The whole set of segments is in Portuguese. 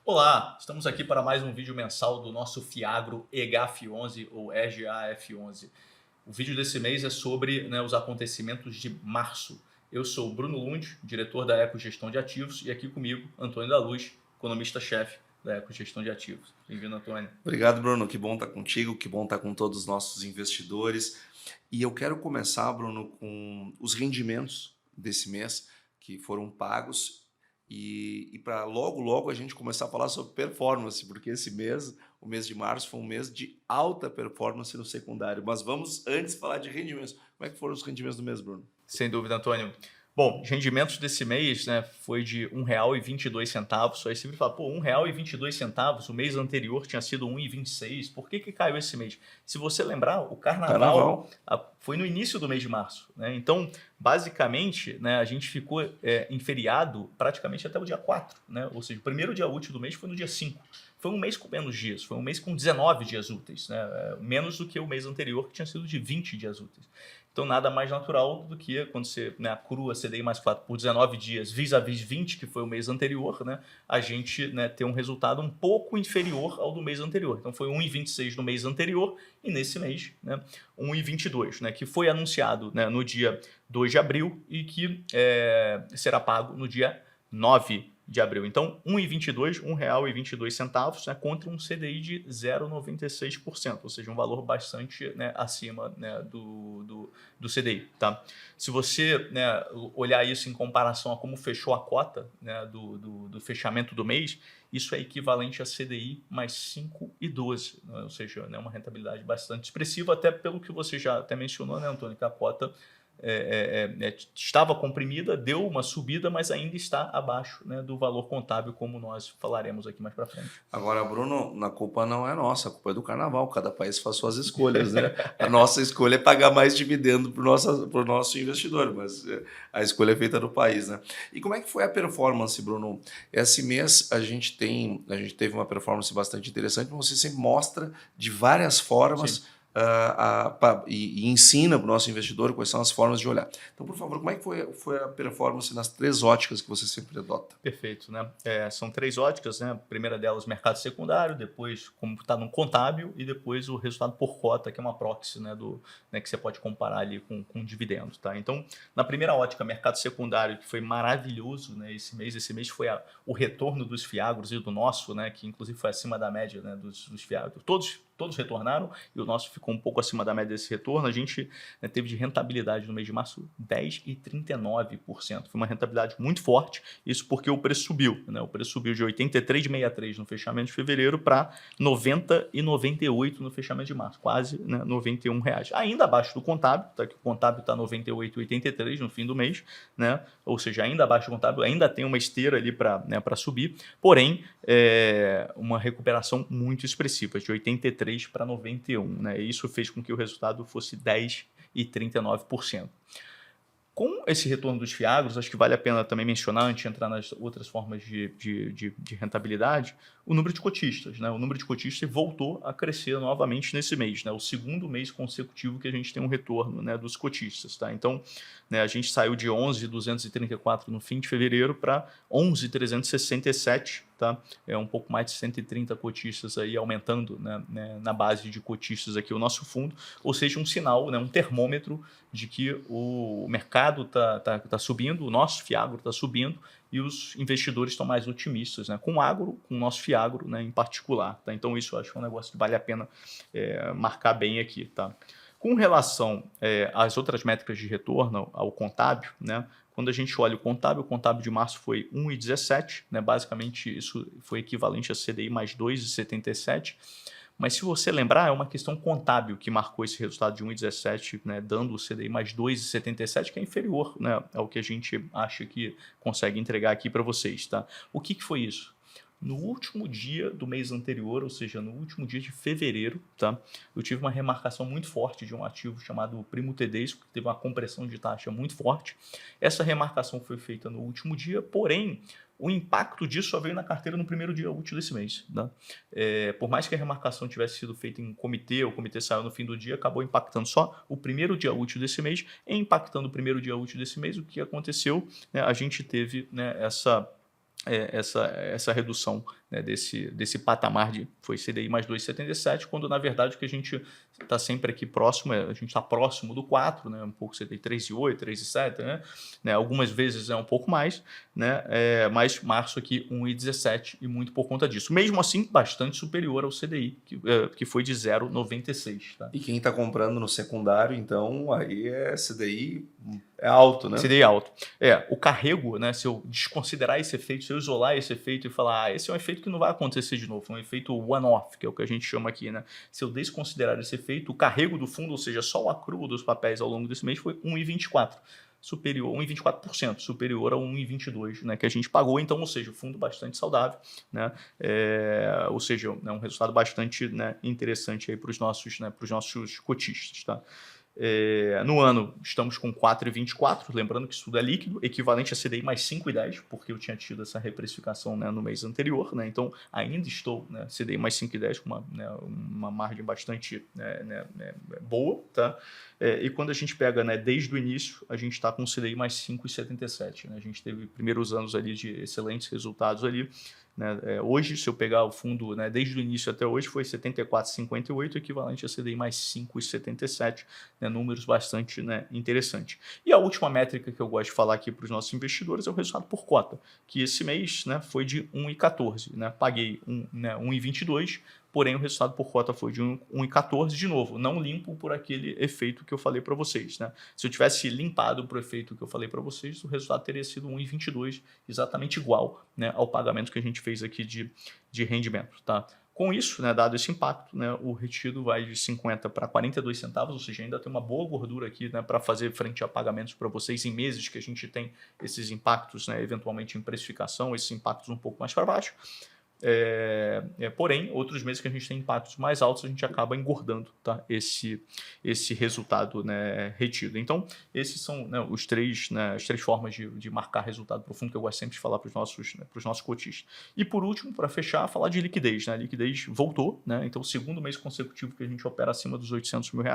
Olá, estamos aqui para mais um vídeo mensal do nosso Fiagro EGAF11 ou EGAF11. O vídeo desse mês é sobre os acontecimentos de março. Eu sou o Bruno Lund, diretor da Ecogestão de Ativos, e aqui comigo, Antônio da Luz, economista-chefe da Ecogestão de Ativos. Bem-vindo, Antônio. Obrigado, Bruno. Que bom estar contigo, que bom estar com todos os nossos investidores. E eu quero começar, Bruno, com os rendimentos desse mês que foram pagos e para logo a gente começar a falar sobre performance, porque esse mês, o mês de março, foi um mês de alta performance no secundário. Mas vamos antes falar de rendimentos. Como é que foram os rendimentos do mês, Bruno? Sem dúvida, Antônio. Bom, os rendimentos desse mês foi de R$ 1,22. Aí você me fala, pô, R$ 1,22, o mês anterior tinha sido R$ 1,26. Por que caiu esse mês? Se você lembrar, o carnaval foi no início do mês de março. Então, basicamente, a gente ficou em feriado praticamente até o dia 4. Ou seja, o primeiro dia útil do mês foi no dia 5. Foi um mês com menos dias, foi um mês com 19 dias úteis, menos do que o mês anterior, que tinha sido de 20 dias úteis. Então, nada mais natural do que quando você acrua CDI mais 4 por 19 dias, vis-a-vis 20, que foi o mês anterior, a gente ter um resultado um pouco inferior ao do mês anterior. Então, foi 1,26 no mês anterior e nesse mês, 1,22, que foi anunciado no dia 2 de abril e que será pago no dia 9 de abril. Então, R$ 1,22, contra um CDI de 0,96%, ou seja, um valor bastante acima do CDI. Tá? Se você olhar isso em comparação a como fechou a cota do fechamento do mês, isso é equivalente a CDI mais 5,12, ou seja, uma rentabilidade bastante expressiva, até pelo que você já até mencionou, Antônio, que a cota estava comprimida, deu uma subida, mas ainda está abaixo do valor contábil, como nós falaremos aqui mais para frente. Agora, Bruno, a culpa não é nossa, a culpa é do carnaval. Cada país faz suas escolhas, A nossa escolha é pagar mais dividendo para o nosso investidor, mas a escolha é feita no país, E como é que foi a performance, Bruno? Esse mês a gente teve uma performance bastante interessante, mas você sempre mostra de várias formas. Sim. E ensina para o nosso investidor quais são as formas de olhar. Então, por favor, como é que foi a performance nas 3 óticas que você sempre adota? Perfeito. São 3 óticas. A primeira delas, mercado secundário, depois como está no contábil e depois o resultado por cota, que é uma proxy que você pode comparar ali com dividendos. Tá? Então, na primeira ótica, mercado secundário, que foi maravilhoso esse mês foi o retorno dos fiagros e do nosso, que inclusive foi acima da média dos fiagros. Todos retornaram e o nosso ficou um pouco acima da média desse retorno. A gente teve de rentabilidade no mês de março 10,39%. Foi uma rentabilidade muito forte, isso porque o preço subiu. O preço subiu de 83,63 no fechamento de fevereiro para 90,98 no fechamento de março, quase R$91. Ainda abaixo do contábil, tá? Que o contábil está 98,83 no fim do mês, ou seja, ainda abaixo do contábil, ainda tem uma esteira ali para subir, porém, uma recuperação muito expressiva, de 83 para 91. Isso fez com que o resultado fosse 10,39%. Com esse retorno dos fiagros, acho que vale a pena também mencionar, antes de entrar nas outras formas de rentabilidade, o número de cotistas. O número de cotistas voltou a crescer novamente nesse mês. O segundo mês consecutivo que a gente tem um retorno dos cotistas. Tá? Então, a gente saiu de 11.234 no fim de fevereiro para 11.367. Tá? É um pouco mais de 130 cotistas aí aumentando na base de cotistas aqui o nosso fundo, ou seja, um sinal, um termômetro de que o mercado tá subindo, o nosso fiagro está subindo e os investidores estão mais otimistas com o agro, com o nosso fiagro em particular. Tá? Então isso eu acho que é um negócio que vale a pena marcar bem aqui. Tá? Com relação às outras métricas de retorno ao contábil, quando a gente olha o contábil de março foi 1,17, basicamente isso foi equivalente a CDI mais 2,77, mas se você lembrar, é uma questão contábil que marcou esse resultado de 1,17, dando o CDI mais 2,77, que é inferior ao que a gente acha que consegue entregar aqui para vocês. Tá? O que foi isso? no último dia do mês anterior, ou seja, no último dia de fevereiro, tá? Eu tive uma remarcação muito forte de um ativo chamado Primo Tedesco, que teve uma compressão de taxa muito forte. Essa remarcação foi feita no último dia, porém, o impacto disso só veio na carteira no primeiro dia útil desse mês. Tá? Por mais que a remarcação tivesse sido feita em comitê, o comitê saiu no fim do dia, acabou impactando só o primeiro dia útil desse mês. E impactando o primeiro dia útil desse mês, o que aconteceu? Né, a gente teve, né, essa redução, né, desse patamar de foi CDI mais 2,77, quando na verdade o que a gente está sempre aqui próximo, a gente está próximo do 4, né, um pouco CDI 3,8, 3,7, né, algumas vezes é um pouco mais, né, mas março aqui 1,17 e muito por conta disso. Mesmo assim, bastante superior ao CDI, que foi de 0,96. Tá? E quem está comprando no secundário, então, aí é CDI é alto, né? CDI alto. O carrego, né, se eu desconsiderar esse efeito, se eu isolar esse efeito e falar, esse é um efeito que não vai acontecer de novo, é um efeito one-off, que é o que a gente chama aqui, né? Se eu desconsiderar esse efeito, o carrego do fundo, ou seja, só o acrúmulo dos papéis ao longo desse mês foi 1,24. Superior, 1,24%, superior a 1,22, né, que a gente pagou, então, ou seja, o fundo bastante saudável, né, ou seja, é um resultado bastante, né, interessante aí para os nossos cotistas, tá? No ano, estamos com 4,24, lembrando que isso tudo é líquido, equivalente a CDI mais 5,10, porque eu tinha tido essa reprecificação, né, no mês anterior, né, então ainda estou, né, CDI mais 5,10 com uma margem bastante, né, boa, tá? E quando a gente pega, né, desde o início, a gente está com CDI mais 5,77, né, a gente teve primeiros anos ali de excelentes resultados ali, né? Hoje, se eu pegar o fundo, né, desde o início até hoje, foi 74,58, equivalente a CDI mais 5,77, né, números bastante, né, interessantes. E a última métrica que eu gosto de falar aqui para os nossos investidores é o resultado por cota, que esse mês, né, foi de 1,14. Né, paguei 1,22, porém o resultado por cota foi de 1,14, de novo, não limpo por aquele efeito que eu falei para vocês. Né? Se eu tivesse limpado por efeito que eu falei para vocês, o resultado teria sido 1,22, exatamente igual, né, ao pagamento que a gente fez aqui de rendimento. Tá? Com isso, né, dado esse impacto, né, o retido vai de 50 para 42 centavos, ou seja, ainda tem uma boa gordura aqui, né, para fazer frente a pagamentos para vocês em meses que a gente tem esses impactos, né, eventualmente em precificação, esses impactos um pouco mais para baixo. Porém, outros meses que a gente tem impactos mais altos, a gente acaba engordando, tá, esse resultado, né, retido. Então, esses são, né, as três formas de marcar resultado profundo que eu gosto sempre de falar para os nossos cotistas. E por último, para fechar, falar de liquidez. Né? A liquidez voltou, né? Então, segundo mês consecutivo que a gente opera acima dos R$800 mil.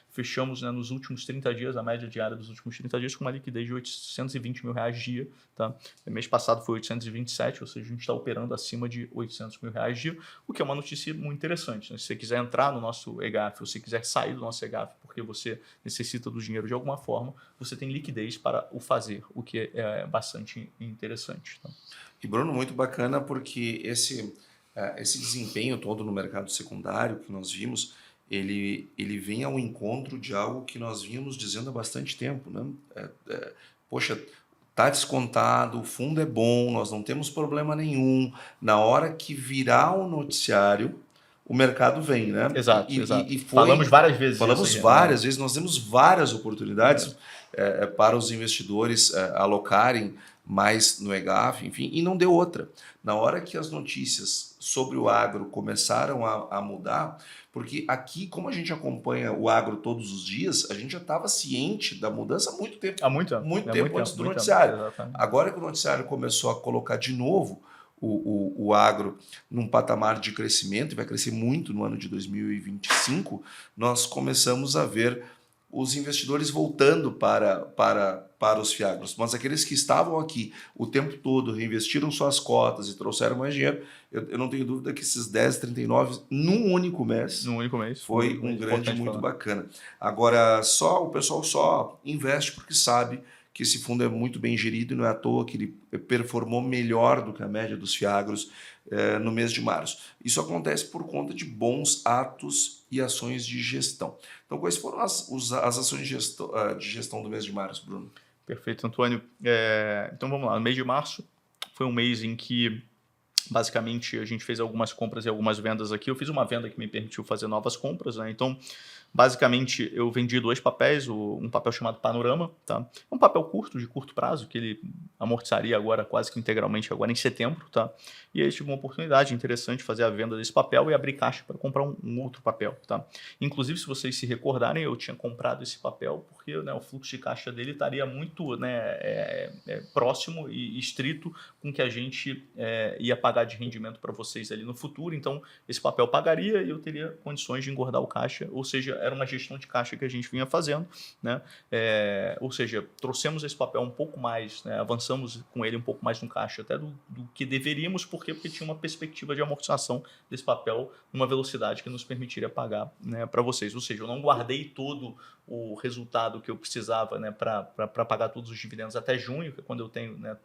Fechamos, né, nos últimos 30 dias, a média diária dos últimos 30 dias, com uma liquidez de R$820 mil dia. Tá? Mês passado foi 827, ou seja, a gente está operando acima de R$800 mil dia, o que é uma notícia muito interessante. Né? Se você quiser entrar no nosso EGAF, ou se quiser sair do nosso EGAF porque você necessita do dinheiro de alguma forma, você tem liquidez para o fazer, o que é bastante interessante. Tá? E Bruno, muito bacana porque esse desempenho todo no mercado secundário que nós vimos, ele vem ao encontro de algo que nós vínhamos dizendo há bastante tempo. Né? Poxa, está descontado, o fundo é bom, nós não temos problema nenhum. Na hora que virar o noticiário, o mercado vem, né? Exato, exato. Falamos várias vezes. Falamos várias vezes, nós temos várias oportunidades para os investidores alocarem mais no EGAF, enfim, e não deu outra. Na hora que as notícias sobre o agro começaram a mudar, porque aqui, como a gente acompanha o agro todos os dias, a gente já estava ciente da mudança há muito tempo. Há muito tempo Antes do noticiário. Agora que o noticiário começou a colocar de novo o agro num patamar de crescimento, e vai crescer muito no ano de 2025, nós começamos a ver os investidores voltando para os fiagros. Mas aqueles que estavam aqui o tempo todo, reinvestiram suas cotas e trouxeram mais dinheiro, eu não tenho dúvida que esses 10,39 num único mês foi um grande muito bacana. Agora, o pessoal só investe porque sabe que esse fundo é muito bem gerido e não é à toa que ele performou melhor do que a média dos fiagros no mês de março. Isso acontece por conta de bons atos e ações de gestão. Então, quais foram as ações de gestão do mês de março, Bruno? Perfeito, Antônio. Então, vamos lá. No mês de março foi um mês em que, basicamente, a gente fez algumas compras e algumas vendas aqui. Eu fiz uma venda que me permitiu fazer novas compras, né? Então, Basicamente, eu vendi 2 papéis, um papel chamado Panorama, tá? É um papel curto, de curto prazo, que ele amortizaria agora quase que integralmente agora em setembro, tá? E aí eu tive uma oportunidade interessante de fazer a venda desse papel e abrir caixa para comprar um outro papel, tá? Inclusive, se vocês se recordarem, eu tinha comprado esse papel porque, né, o fluxo de caixa dele estaria muito, né, próximo e estrito com o que a gente ia pagar de rendimento para vocês ali no futuro. Então, esse papel pagaria e eu teria condições de engordar o caixa, ou seja, era uma gestão de caixa que a gente vinha fazendo, né? Ou seja, trouxemos esse papel um pouco mais, né, avançamos com ele um pouco mais no caixa até do que deveríamos, porque tinha uma perspectiva de amortização desse papel numa velocidade que nos permitiria pagar, né, para vocês. Ou seja, eu não guardei todo o resultado que eu precisava, né, para pagar todos os dividendos até junho, que é quando eu tenho, né,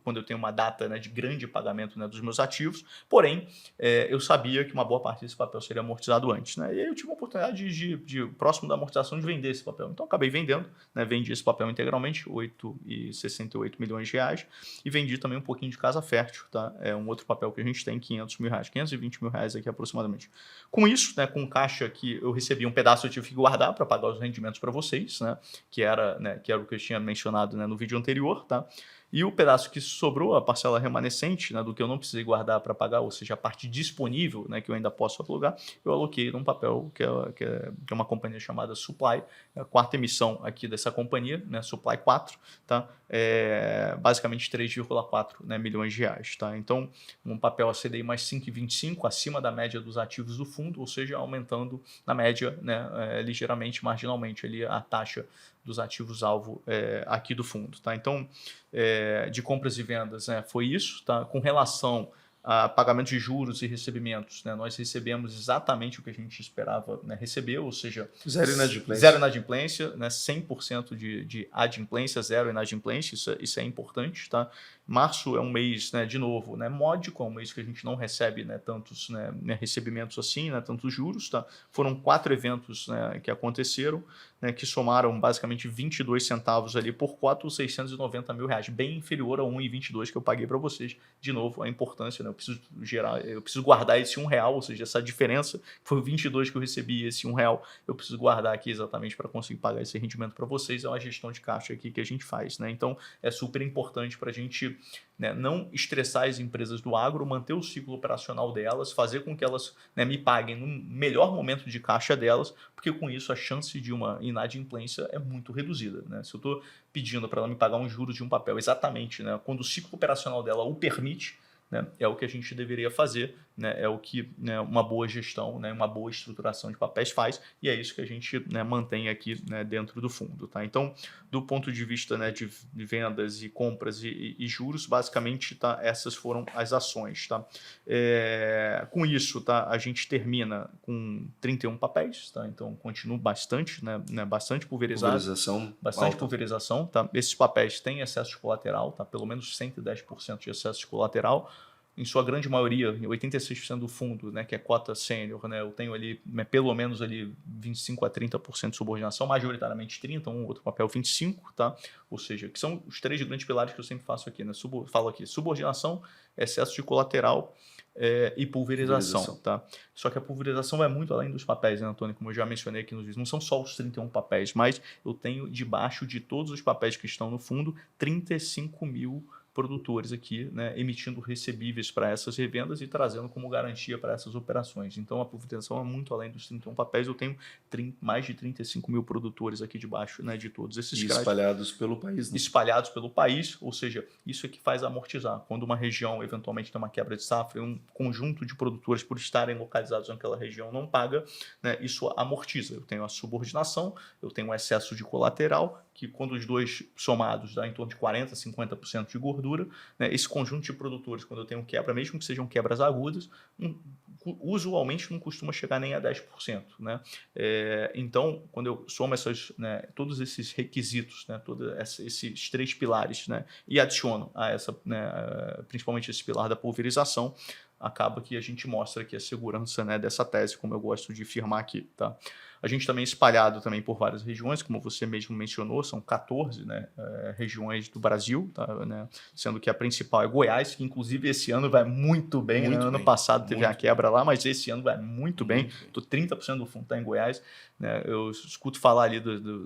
quando eu tenho uma data, né, de grande pagamento, né, dos meus ativos. Porém, eu sabia que uma boa parte desse papel seria amortizado antes, né? E aí eu tive a oportunidade de próximo da amortização, de vender esse papel. Então, acabei vendendo, né? Vendi esse papel integralmente, 8,68 milhões de reais, e vendi também um pouquinho de Casa Fértil, tá? É um outro papel que a gente tem, 500 mil reais, 520 mil reais aqui aproximadamente. Com isso, né, com caixa que eu recebi um pedaço, eu tive que guardar para pagar os rendimentos para vocês, né? Que era o que eu tinha mencionado, né, no vídeo anterior, tá? E o pedaço que sobrou, a parcela remanescente, né, do que eu não precisei guardar para pagar, ou seja, a parte disponível, né, que eu ainda posso alugar, eu aloquei num papel que é uma companhia chamada Supply, é a quarta emissão aqui dessa companhia, né, Supply 4, tá? Basicamente 3,4, né, milhões de reais. Tá? Então, um papel a CDI mais 5,25, acima da média dos ativos do fundo, ou seja, aumentando na média, né, ligeiramente, marginalmente, ali, a taxa dos ativos-alvo aqui do fundo. Tá? Então, de compras e vendas, né, foi isso. Tá? Com relação a pagamento de juros e recebimentos, né, nós recebemos exatamente o que a gente esperava, né, receber, ou seja, zero inadimplência, né, 100% de adimplência, zero inadimplência, isso é importante. Tá? Março é um mês, né, de novo, né, módico, é um mês que a gente não recebe, né, tantos, né, recebimentos assim, né, tantos juros. Tá? Foram 4 eventos, né, que aconteceram, né, que somaram basicamente 22 centavos ali por cota, ou 690 mil reais, bem inferior a 1,22 que eu paguei para vocês. De novo, a importância, né, eu preciso guardar esse R$1, ou seja, essa diferença, foi o 22 que eu recebi, esse R$1, eu preciso guardar aqui exatamente para conseguir pagar esse rendimento para vocês. É uma gestão de caixa aqui que a gente faz, né? Então, é super importante para a gente, né, não estressar as empresas do agro, manter o ciclo operacional delas, fazer com que elas, né, me paguem no melhor momento de caixa delas, porque com isso a chance de uma inadimplência é muito reduzida. Né? Se eu estou pedindo para ela me pagar um juros de um papel exatamente, né, quando o ciclo operacional dela o permite, né, é o que a gente deveria fazer, né, é o que, né, uma boa gestão, né, uma boa estruturação de papéis faz, e é isso que a gente, né, mantém aqui, né, dentro do fundo. Tá? Então, do ponto de vista, né, de vendas e compras e juros, basicamente, tá, essas foram as ações. Tá? Com isso, tá, a gente termina com 31 papéis, tá? Então continua bastante, né, bastante pulverizado. Bastante pulverização. Tá? Esses papéis têm excesso de colateral, tá? Pelo menos 110% de excesso de colateral. Em sua grande maioria, 86% do fundo, né, que é cota sênior, né, eu tenho ali, né, pelo menos ali 25 a 30% de subordinação, majoritariamente 30%, um outro papel 25%, tá? Ou seja, que são os 3 grandes pilares que eu sempre faço aqui, né? Falo aqui, subordinação, excesso de colateral e pulverização. Tá? Só que a pulverização vai muito além dos papéis, né, Antônio? Como eu já mencionei aqui nos vídeos, não são só os 31 papéis, mas eu tenho debaixo de todos os papéis que estão no fundo 35 mil produtores aqui, né, emitindo recebíveis para essas revendas e trazendo como garantia para essas operações. Então, a pulverização é muito além dos 31 papéis. Eu tenho mais de 35 mil produtores aqui debaixo, né, de todos esses créditos. Espalhados pelo país. Né? Espalhados pelo país, ou seja, isso é que faz amortizar. Quando uma região eventualmente tem uma quebra de safra e um conjunto de produtores, por estarem localizados naquela região, não paga, né, isso amortiza. Eu tenho a subordinação, eu tenho o excesso de colateral, que quando os dois somados dá em torno de 40%, 50% de gordura, né, esse conjunto de produtores, quando eu tenho quebra, mesmo que sejam quebras agudas, usualmente não costuma chegar nem a 10%. Né? Então, quando eu somo todos esses requisitos, né, todos esses 3 pilares, né, e adiciono a essa, né, principalmente esse pilar da pulverização, acaba que a gente mostra aqui a segurança, né, dessa tese, como eu gosto de afirmar aqui, tá? A gente também é espalhado também por várias regiões, como você mesmo mencionou, são 14, né, regiões do Brasil, tá, né, sendo que a principal é Goiás, que inclusive esse ano vai muito bem, né? Muito Ano bem, passado teve a muito quebra lá, mas esse ano vai muito bem. muito bem. 30% do fundo está em Goiás, né? Eu escuto falar ali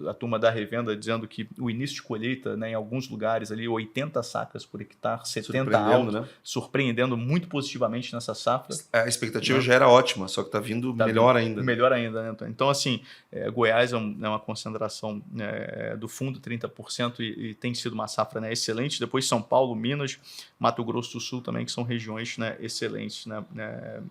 da turma da revenda dizendo que o início de colheita, né, em alguns lugares ali, 80 sacas por hectare, 70 Surpreendendo, alto, né? surpreendendo muito positivamente nessa safra. A expectativa Né? já era ótima, só que está vindo Tá melhor ainda, né? melhor ainda, né, Antônio? Então, assim, Goiás é uma concentração do fundo, 30%, e tem sido uma safra, né, excelente. Depois São Paulo, Minas, Mato Grosso do Sul também, que são regiões, né, excelentes, né,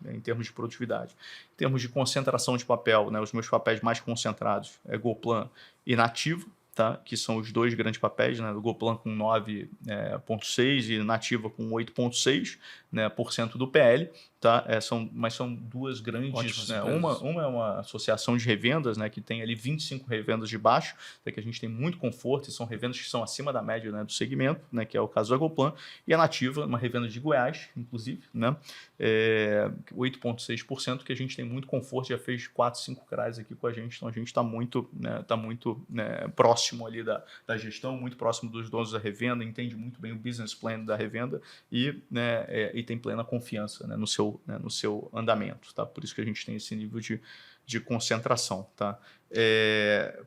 em termos de produtividade. Em termos de concentração de papel, né, os meus papéis mais concentrados é Goplan e Nativa, tá? Que são os dois grandes papéis, né? O Goplan com 9,6 e Nativa com 8,6%, né, por cento do PL. Tá? Mas são duas grandes, né? Uma é uma associação de revendas, né, que tem ali 25 revendas de baixo, que a gente tem muito conforto, e são revendas que são acima da média, né, do segmento, né, que é o caso da Goplan, e a Nativa, uma revenda de Goiás, inclusive, né, 8,6%, que a gente tem muito conforto, já fez 4, 5 CRAs aqui com a gente, então a gente está muito, né, próximo ali da gestão, muito próximo dos donos da revenda, entende muito bem o business plan da revenda e tem plena confiança, né, no seu andamento, tá? Por isso que a gente tem esse nível de concentração, tá?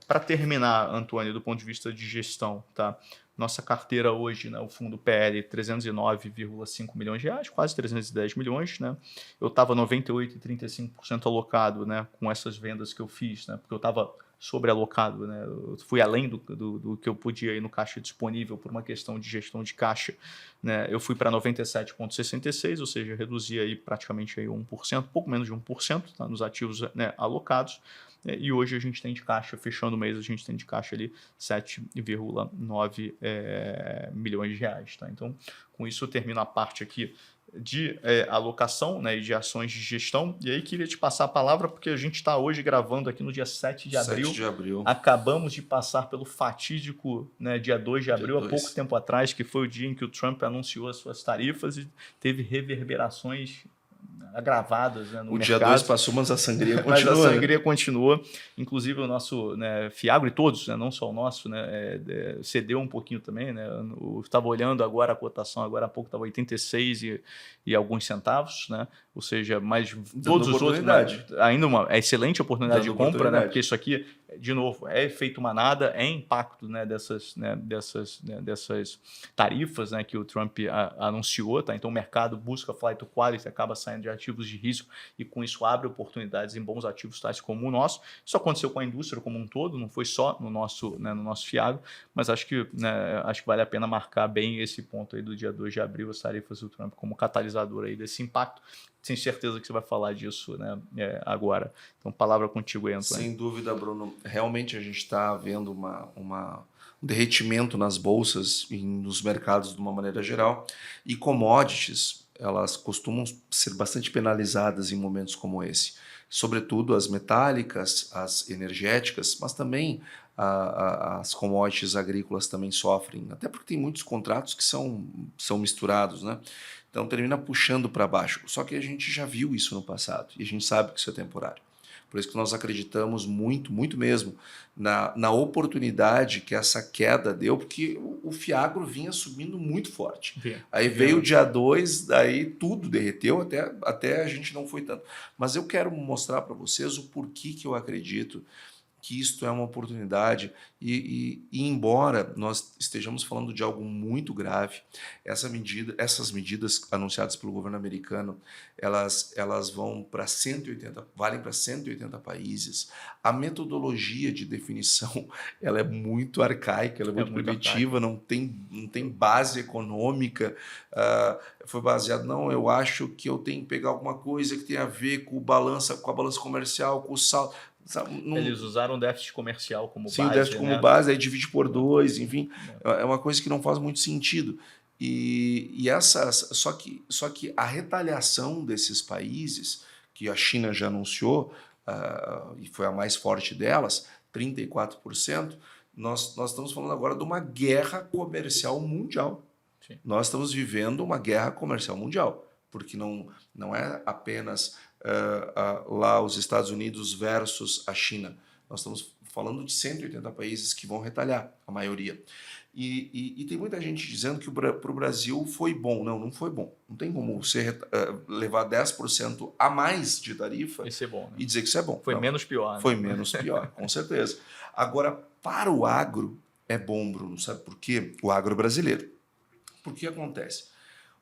Para terminar, Antônio, do ponto de vista de gestão, tá? Nossa carteira hoje, né, o fundo PL, 309,5 milhões de reais, quase 310 milhões, né? Eu estava 98,35% alocado, né, com essas vendas que eu fiz, né? Porque eu estava sobrealocado, né? Eu fui além do que eu podia ir no caixa disponível por uma questão de gestão de caixa, né? Eu fui para 97,66, ou seja, reduzi aí praticamente aí 1%, pouco menos de 1%, tá? Nos ativos, né, alocados. E hoje a gente tem de caixa, fechando o mês, a gente tem de caixa ali 7,9 milhões de reais. Tá? Então, com isso eu termino a parte aqui de alocação, né, e de ações de gestão. E aí queria te passar a palavra, porque a gente está hoje gravando aqui no dia 7 de abril. 7 de abril. Acabamos de passar pelo fatídico, né, dia 2 de abril, há pouco tempo atrás, que foi o dia em que o Trump anunciou as suas tarifas e teve reverberações agravadas, né, no mercado. O dia 2 passou, mas a sangria continua. Mas a sangria continua. Inclusive o nosso, né, Fiagro e todos, né, não só o nosso, né, cedeu um pouquinho também. Né, eu estava olhando agora a cotação, agora há pouco estava 86 e alguns centavos, né, ou seja, mas todos os outros, né, ainda uma excelente oportunidade de compra, né, porque isso aqui, de novo, é efeito manada, é impacto, né, dessas tarifas, né, que o Trump anunciou. Tá? Então o mercado busca flight to quality, acaba saindo de ativos de risco e com isso abre oportunidades em bons ativos tais como o nosso. Isso aconteceu com a indústria como um todo, não foi só no nosso, né, no nosso Fiagro, mas acho que vale a pena marcar bem esse ponto aí do dia 2 de abril, as tarifas do Trump como catalisador aí desse impacto. Tenho certeza que você vai falar disso, né, agora. Então, palavra contigo aí, Antônio. Sem dúvida, Bruno. Realmente a gente está vendo um derretimento nas bolsas e nos mercados de uma maneira geral. E commodities, elas costumam ser bastante penalizadas em momentos como esse. Sobretudo as metálicas, as energéticas, mas também as commodities agrícolas também sofrem. Até porque tem muitos contratos que são misturados, né? Então termina puxando para baixo. Só que a gente já viu isso no passado e a gente sabe que isso é temporário. Por isso que nós acreditamos muito, muito mesmo na oportunidade que essa queda deu, porque o Fiagro vinha subindo muito forte. Aí veio o dia 2, daí tudo derreteu, até a gente não foi tanto. Mas eu quero mostrar para vocês o porquê que eu acredito que isto é uma oportunidade e embora nós estejamos falando de algo muito grave, essas medidas anunciadas pelo governo americano, elas vão para 180, valem para 180 países. A metodologia de definição, ela é muito arcaica, ela é muito primitiva, não tem base econômica, foi baseado, não, eu acho que eu tenho que pegar alguma coisa que tem a ver com a balança comercial, com o saldo. Eles usaram o déficit comercial como base. Sim, o déficit como base, aí divide por 2, enfim. É uma coisa que não faz muito sentido. Só que a retaliação desses países, que a China já anunciou, e foi a mais forte delas, 34%, nós estamos falando agora de uma guerra comercial mundial. Sim. Nós estamos vivendo uma guerra comercial mundial. porque não é apenas lá os Estados Unidos versus a China. Nós estamos falando de 180 países que vão retalhar, a maioria. E tem muita gente dizendo que para o Brasil foi bom. Não foi bom. Não tem como você levar 10% a mais de tarifa Isso é bom, né? e dizer que isso é bom. Foi menos pior. Né? Foi menos pior, com certeza. Agora, para o agro, é bom, Bruno. Sabe por quê? O agro brasileiro. Por que acontece?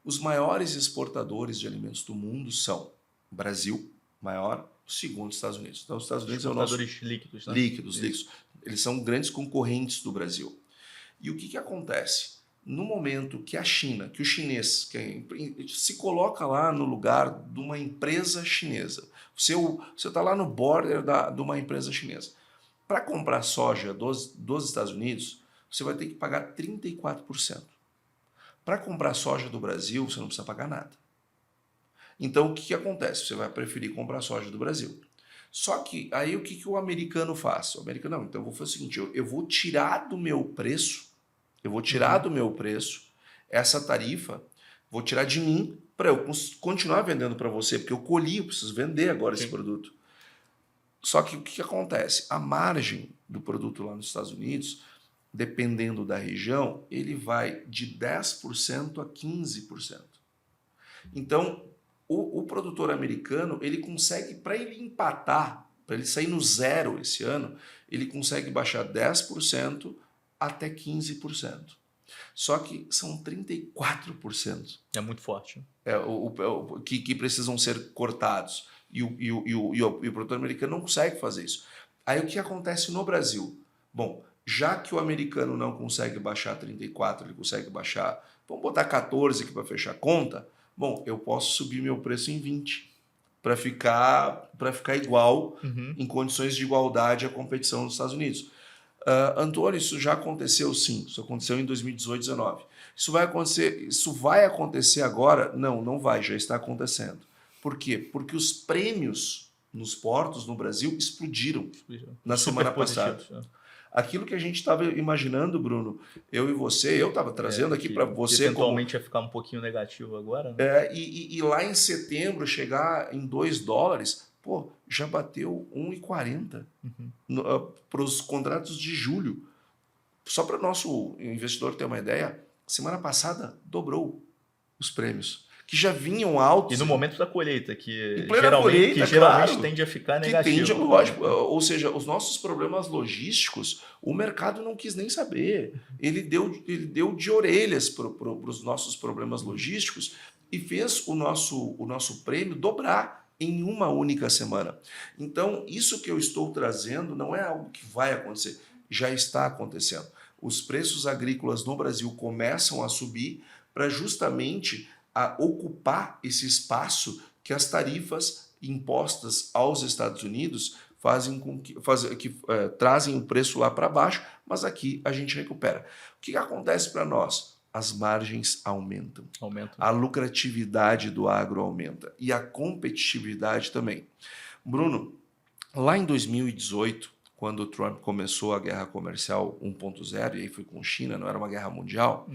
Os maiores exportadores de alimentos do mundo são Brasil, maior, segundo Estados Unidos. Então, os Estados Unidos é o nosso... líquidos, né? Líquidos. Eles são grandes concorrentes do Brasil. E o que acontece? No momento que a China, que o chinês se coloca lá no lugar de uma empresa chinesa, você está lá no border de uma empresa chinesa. Para comprar soja dos Estados Unidos, você vai ter que pagar 34%. Para comprar soja do Brasil, você não precisa pagar nada. Então, o que acontece? Você vai preferir comprar soja do Brasil. Só que aí o que o americano faz? O americano, não, então eu vou fazer o seguinte, eu vou tirar do meu preço, essa tarifa, vou tirar de mim para eu continuar vendendo para você, porque eu colhi, eu preciso vender agora esse produto. Só que o que acontece? A margem do produto lá nos Estados Unidos, dependendo da região, ele vai de 10% a 15%. Então, o produtor americano, ele consegue, para ele empatar, para ele sair no zero esse ano, ele consegue baixar 10% até 15%. Só que são 34%. É muito forte. Que precisam ser cortados. E o produtor americano não consegue fazer isso. Aí o que acontece no Brasil? Bom, já que o americano não consegue baixar 34%, ele consegue baixar, vamos botar 14% aqui para fechar a conta, bom, eu posso subir meu preço em 20% para ficar igual, em condições de igualdade à competição nos Estados Unidos. Antônio, isso já aconteceu sim, isso aconteceu em 2018, 2019. Isso vai acontecer agora? Não vai, já está acontecendo. Por quê? Porque os prêmios nos portos no Brasil explodiram na semana passada. Aquilo que a gente estava imaginando, Bruno, eu e você, eu estava trazendo aqui para você... Eventualmente ia ficar um pouquinho negativo agora. Né? E lá em setembro chegar em $2, pô, já bateu 1,40 para os contratos de julho. Só para o nosso investidor ter uma ideia, semana passada dobrou os prêmios, que já vinham altos. E no momento da colheita, que geralmente claro, tende a ficar negativo. Lógico, ou seja, os nossos problemas logísticos, o mercado não quis nem saber. Ele deu de orelhas para os nossos problemas logísticos e fez o nosso prêmio dobrar em uma única semana. Então, isso que eu estou trazendo não é algo que vai acontecer, já está acontecendo. Os preços agrícolas no Brasil começam a subir para justamente ocupar esse espaço que as tarifas impostas aos Estados Unidos trazem o preço lá para baixo, mas aqui a gente recupera. O que acontece para nós? As margens aumentam. A lucratividade do agro aumenta e a competitividade também. Bruno, lá em 2018, quando o Trump começou a guerra comercial 1.0, e aí foi com a China, não era uma guerra mundial,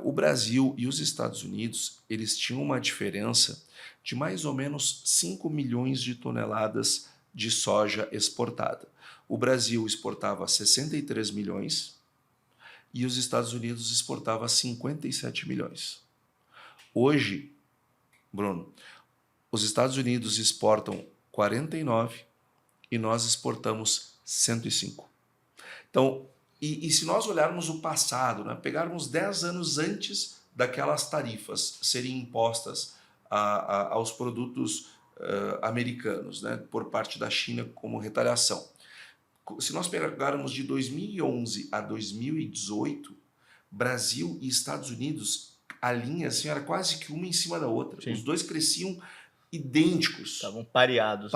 o Brasil e os Estados Unidos, eles tinham uma diferença de mais ou menos 5 milhões de toneladas de soja exportada. O Brasil exportava 63 milhões e os Estados Unidos exportavam 57 milhões. Hoje, Bruno, os Estados Unidos exportam 49 e nós exportamos 105. Então, e se nós olharmos o passado, né, pegarmos 10 anos antes daquelas tarifas serem impostas aos produtos americanos, né, por parte da China como retaliação. Se nós pegarmos de 2011 a 2018, Brasil e Estados Unidos, a linha assim, era quase que uma em cima da outra. Sim. Os dois cresciam idênticos. Estavam pareados.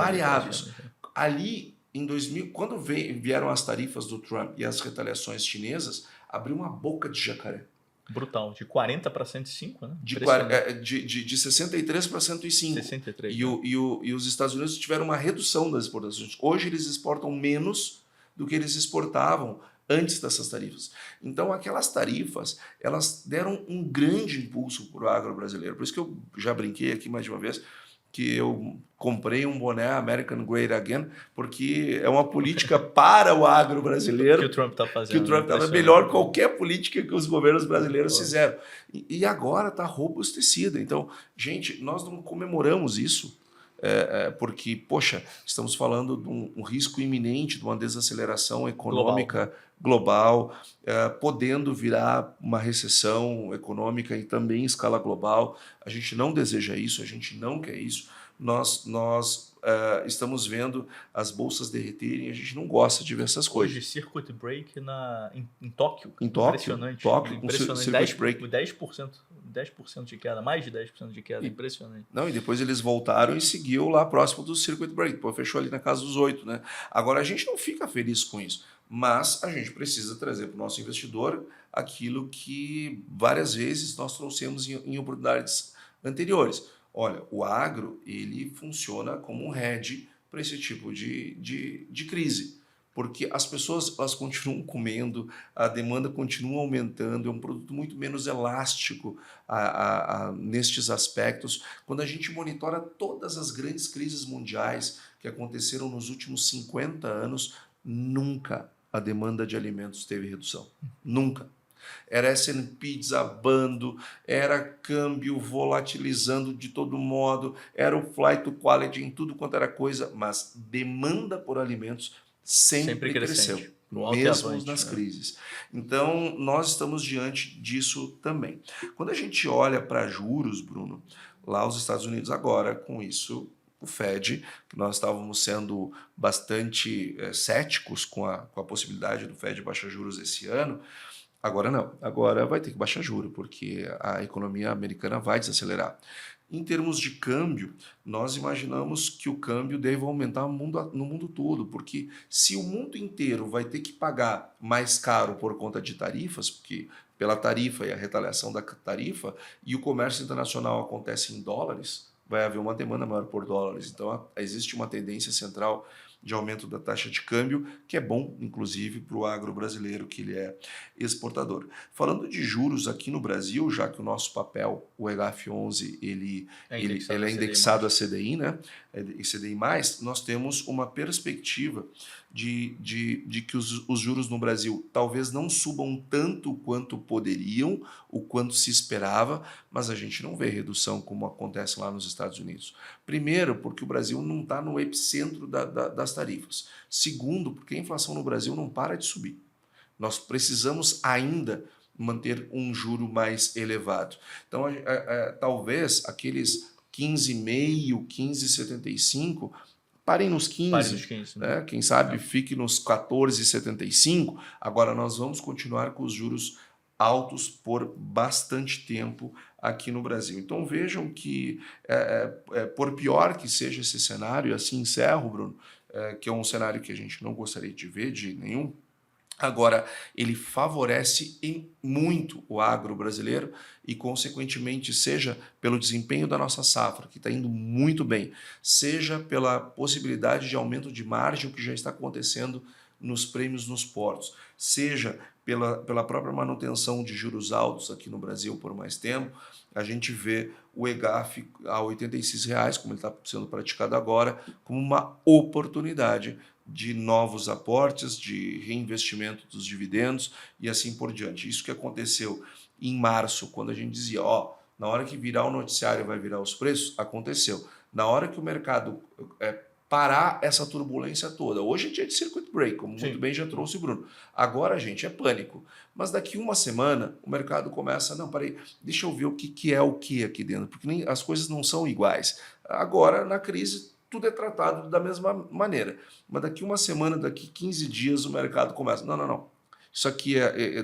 Ali, em 2000, quando vieram as tarifas do Trump e as retaliações chinesas, abriu uma boca de jacaré. Brutal, de 40 para 105, né? De 63 para 105. 63. E os Estados Unidos tiveram uma redução das exportações. Hoje eles exportam menos do que eles exportavam antes dessas tarifas. Então, aquelas tarifas, elas deram um grande impulso para o agro brasileiro. Por isso que eu já brinquei aqui mais de uma vez, que eu comprei um boné American Great Again, porque é uma política para o agro brasileiro que o Trump está fazendo. Que o Trump estava melhor que qualquer política que os governos brasileiros fizeram. E agora está robustecida. Então, gente, nós não comemoramos isso porque, poxa, estamos falando de um risco iminente de uma desaceleração econômica global, podendo virar uma recessão econômica e também em escala global. A gente não deseja isso, a gente não quer isso. Nós estamos vendo as bolsas derreterem, a gente não gosta de ver essas coisas. Hoje, circuit break em Tóquio. Em Tóquio, impressionante. Tóquio Impressionante. circuit break. 10% de queda, mais de 10% de queda, impressionante. Não, e depois eles voltaram e seguiu lá próximo do circuit break, depois fechou ali na casa dos 8, né? Agora, a gente não fica feliz com isso, mas a gente precisa trazer para o nosso investidor aquilo que várias vezes nós trouxemos em oportunidades anteriores. Olha, o agro, ele funciona como um hedge para esse tipo de crise, porque as pessoas elas continuam comendo, a demanda continua aumentando, é um produto muito menos elástico nestes aspectos. Quando a gente monitora todas as grandes crises mundiais que aconteceram nos últimos 50 anos, nunca a demanda de alimentos teve redução. Nunca. Era S&P desabando, era câmbio volatilizando de todo modo, era o flight to quality em tudo quanto era coisa, mas demanda por alimentos sempre cresceu, mesmo nas crises. Então, nós estamos diante disso também. Quando a gente olha para juros, Bruno, lá os Estados Unidos agora, com isso, o Fed, que nós estávamos sendo bastante céticos com a possibilidade do Fed baixar juros esse ano, agora não, agora vai ter que baixar juros, porque a economia americana vai desacelerar. Em termos de câmbio, nós imaginamos que o câmbio deve aumentar no mundo todo, porque se o mundo inteiro vai ter que pagar mais caro por conta de tarifas, porque pela tarifa e a retaliação da tarifa, e o comércio internacional acontece em dólares, vai haver uma demanda maior por dólares. Então, existe uma tendência central de aumento da taxa de câmbio, que é bom, inclusive, para o agro brasileiro, que ele é exportador. Falando de juros aqui no Brasil, já que o nosso papel, o EGAF11, ele é indexado a CDI, né? E CDI+, nós temos uma perspectiva de que os juros no Brasil talvez não subam tanto quanto poderiam, o quanto se esperava, mas a gente não vê redução como acontece lá nos Estados Unidos. Primeiro, porque o Brasil não está no epicentro das tarifas. Segundo, porque a inflação no Brasil não para de subir. Nós precisamos ainda manter um juro mais elevado. Então, talvez aqueles 15,5, 15,75 parem nos 15, né? Quem sabe fique nos 14,75. Agora nós vamos continuar com os juros altos por bastante tempo aqui no Brasil. Então vejam que, por pior que seja esse cenário, assim encerro, Bruno, que é um cenário que a gente não gostaria de ver de nenhum. Agora, ele favorece muito o agro brasileiro e, consequentemente, seja pelo desempenho da nossa safra, que está indo muito bem, seja pela possibilidade de aumento de margem que já está acontecendo nos prêmios nos portos, seja pela própria manutenção de juros altos aqui no Brasil por mais tempo, a gente vê o EGAF a R$ 86, como ele está sendo praticado agora, como uma oportunidade de novos aportes, de reinvestimento dos dividendos e assim por diante. Isso que aconteceu em março, quando a gente dizia, na hora que virar o noticiário vai virar os preços, aconteceu. Na hora que o mercado parar essa turbulência toda, hoje é dia de circuit break, como muito bem já trouxe o Bruno. Agora, gente, é pânico. Mas daqui uma semana, o mercado começa, não, peraí, deixa eu ver o que é o que aqui dentro, porque as coisas não são iguais. Agora, na crise, tudo é tratado da mesma maneira. Mas daqui uma semana, daqui 15 dias, o mercado começa. Não. Isso aqui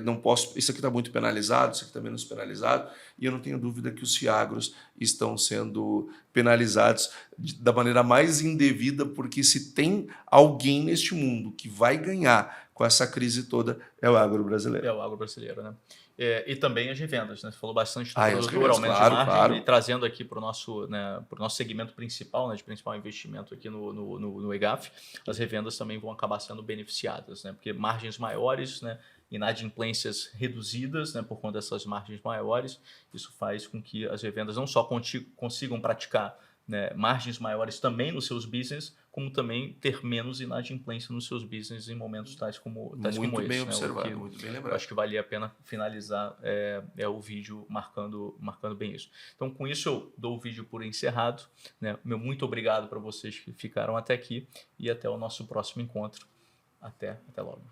não posso. Isso aqui está muito penalizado, isso aqui está menos penalizado, e eu não tenho dúvida que os fiagros estão sendo penalizados da maneira mais indevida, porque se tem alguém neste mundo que vai ganhar com essa crise toda, é o agro brasileiro. É o agro brasileiro, né? E também as revendas, né? Você falou bastante do Ah, e as produtor, revendas, aumento de claro, margem, claro. e trazendo aqui para o nosso, né, pro nosso segmento principal, né, de principal investimento aqui no EGAF, as revendas também vão acabar sendo beneficiadas, né? Porque margens maiores, né, inadimplências reduzidas, né, por conta dessas margens maiores, isso faz com que as revendas não só consigam praticar, né, margens maiores também nos seus business, como também ter menos inadimplência nos seus business em momentos tais como Muito bem esse, né? O que observado, muito bem eu lembrado. acho que valia a pena finalizar o vídeo marcando bem isso. Então, com isso, eu dou o vídeo por encerrado, né? Meu muito obrigado para vocês que ficaram até aqui e até o nosso próximo encontro. Até logo.